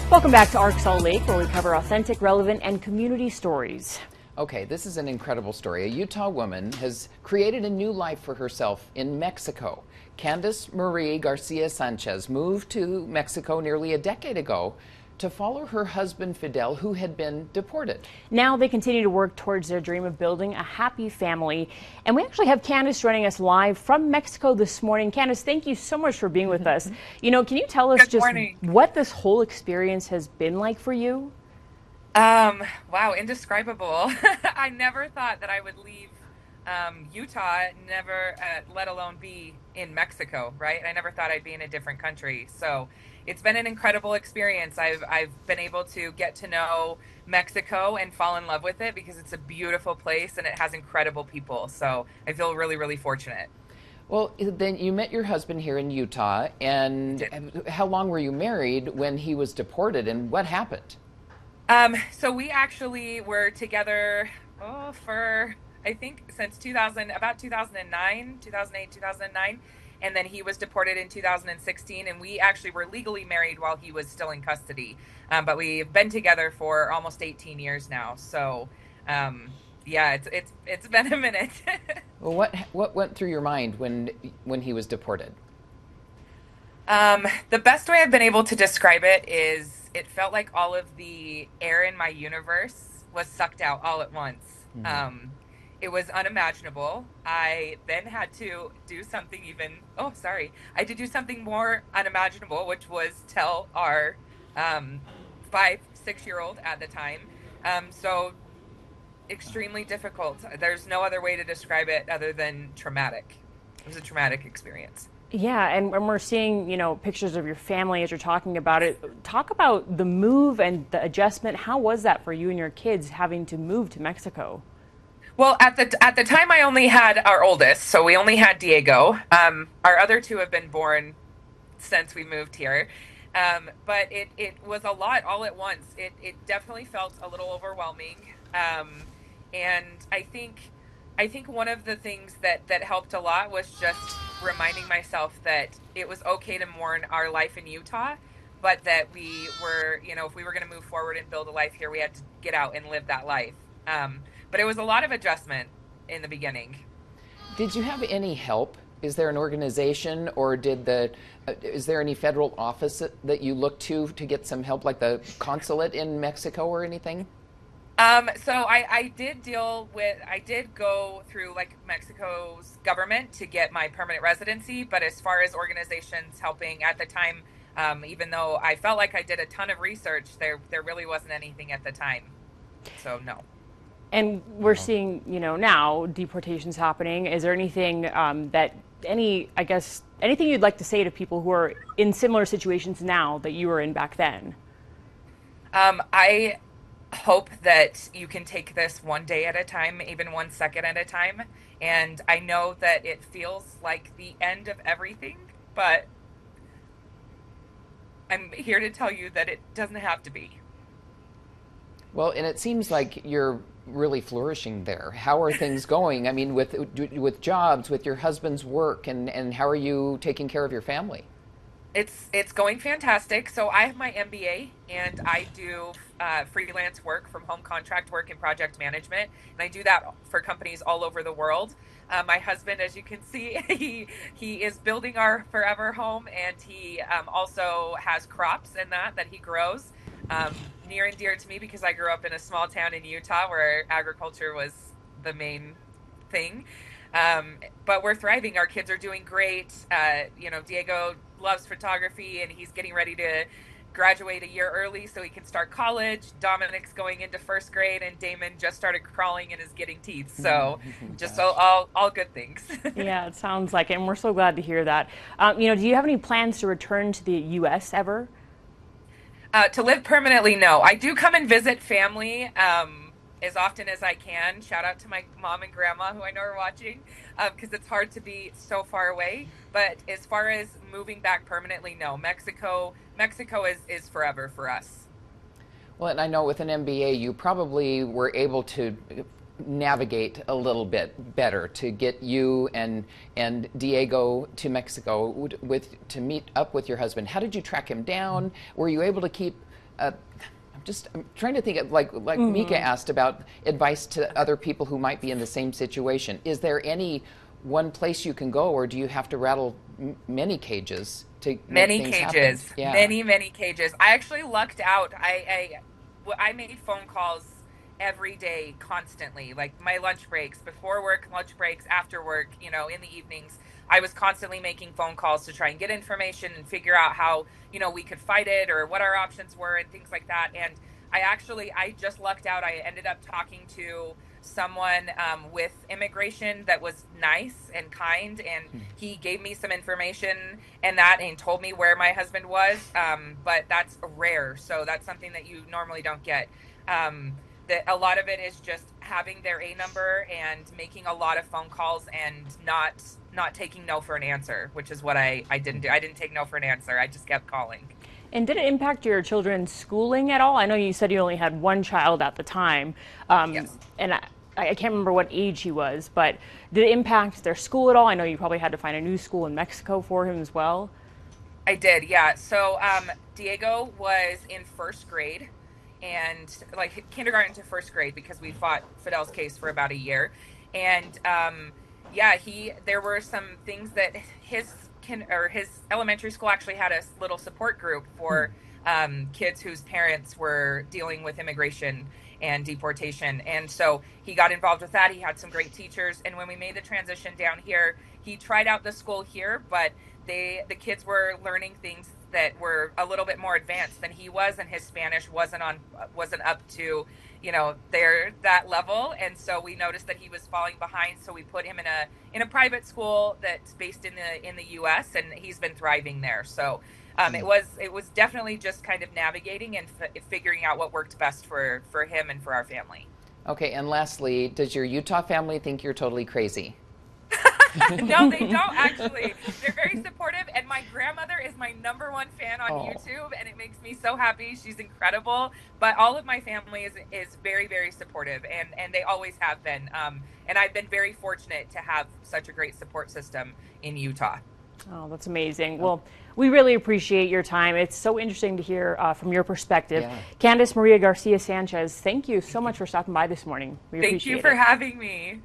Welcome back to Arc Salt Lake, where we cover authentic, relevant, and community stories. Okay, this is an incredible story. A Utah woman has created a new life for herself in Mexico. Candice Maria Garcia Sánchez moved to Mexico nearly a decade ago to follow her husband Fidel, who had been deported. Now they continue to work towards their dream of building a happy family. And we actually have Candice joining us live from Mexico this morning. Candice, thank you so much for being with us. You know, can you tell us just what this whole experience has been like for you? Wow, indescribable. I never thought that I would leave Utah, never, let alone be in Mexico, right? I never thought I'd be in a different country. So it's been an incredible experience. I've been able to get to know Mexico and fall in love with it because it's a beautiful place and it has incredible people. So I feel really, really fortunate. Well, then you met your husband here in Utah, and how long were you married when he was deported, and what happened? So we actually were together for, I think, since about 2009, 2008, 2009. And then he was deported in 2016, and we actually were legally married while he was still in custody. But we've been together for almost 18 years now. So, yeah, it's been a minute. Well, what went through your mind when he was deported? The best way I've been able to describe it is it felt like all of the air in my universe was sucked out all at once. Mm-hmm. It was unimaginable. I then had to do something I had to do something more unimaginable, which was tell our 5-6-year-old at the time. So extremely difficult. There's no other way to describe it other than traumatic. It was a traumatic experience. Yeah, and when we're seeing, you know, pictures of your family as you're talking about it, talk about the move and the adjustment. How was that for you and your kids having to move to Mexico? Well, at the time, I only had our oldest, so we only had Diego. Our other two have been born since we moved here, but it was a lot all at once. It definitely felt a little overwhelming, and I think one of the things that helped a lot was just reminding myself that it was okay to mourn our life in Utah, but that we were, you know, if we were going to move forward and build a life here, we had to get out and live that life. But it was a lot of adjustment in the beginning. Did you have any help? Is there an organization, or is there any federal office that you look to get some help, like the consulate in Mexico or anything? So I did go through like Mexico's government to get my permanent residency, but as far as organizations helping at the time, even though I felt like I did a ton of research, there really wasn't anything at the time. So no. And we're seeing, you know, now deportations happening. Is there anything anything you'd like to say to people who are in similar situations now that you were in back then? I hope that you can take this one day at a time, even 1 second at a time. And I know that it feels like the end of everything, but I'm here to tell you that it doesn't have to be. Well, and it seems like you're really flourishing there. How are things going? I mean, with jobs, with your husband's work, and how are you taking care of your family? It's going fantastic. So I have my MBA, and I do freelance work, from home contract work and project management, and I do that for companies all over the world. My husband, as you can see, he is building our forever home, and he also has crops and that he grows. Near and dear to me because I grew up in a small town in Utah where agriculture was the main thing. But we're thriving. Our kids are doing great. You know, Diego loves photography, and he's getting ready to graduate a year early so he can start college. Dominic's going into first grade, and Damon just started crawling and is getting teeth. So just all good things. Yeah, it sounds like it, and we're so glad to hear that. You know, do you have any plans to return to the U.S. ever? To live permanently, no. I do come and visit family as often as I can. Shout out to my mom and grandma, who I know are watching, because it's hard to be so far away. But as far as moving back permanently, no. Mexico is forever for us. Well, and I know with an MBA, you probably were able to navigate a little bit better to get you and Diego to Mexico to meet up with your husband. How did you track him down? Were you able to keep I'm trying to think of, like Mika asked about advice to other people who might be in the same situation. Is there any one place you can go, or do you have to rattle many cages to make things happen? Yeah. Many cages. I actually lucked out. I made phone calls every day, constantly, like my lunch breaks, before work, lunch breaks, after work, in the evenings. I was constantly making phone calls to try and get information and figure out how, we could fight it or what our options were and things like that. And I just lucked out. I ended up talking to someone with immigration that was nice and kind, and he gave me some information and told me where my husband was. But that's rare. So that's something that you normally don't get. That a lot of it is just having their A number and making a lot of phone calls and not taking no for an answer, which is what I didn't do. I didn't take no for an answer. I just kept calling. And did it impact your children's schooling at all? I know you said you only had one child at the time. Yes. And I can't remember what age he was, but did it impact their school at all? I know you probably had to find a new school in Mexico for him as well. I did, yeah. So Diego was in first grade, and like kindergarten to first grade, because we fought Fidel's case for about a year. And there were some things that his elementary school actually had a little support group for kids whose parents were dealing with immigration and deportation. And so he got involved with that. He had some great teachers. And when we made the transition down here, he tried out the school here, but the kids were learning things that were a little bit more advanced than he was, and his Spanish wasn't up to that level. And so we noticed that he was falling behind, so we put him in a private school that's based in the US, and he's been thriving there. So it was definitely just kind of navigating and figuring out what worked best for him and for our family. Okay, and lastly, does your Utah family think you're totally crazy? No, they don't, actually. They're very supportive, and my grandmother is my #1 fan on YouTube, and it makes me so happy. She's incredible. But all of my family is very, very supportive, and they always have been. And I've been very fortunate to have such a great support system in Utah. Oh, that's amazing. Well, we really appreciate your time. It's so interesting to hear from your perspective. Yeah. Candice Maria Garcia Sánchez, thank you so much for stopping by this morning. We appreciate it. Thank you for having me.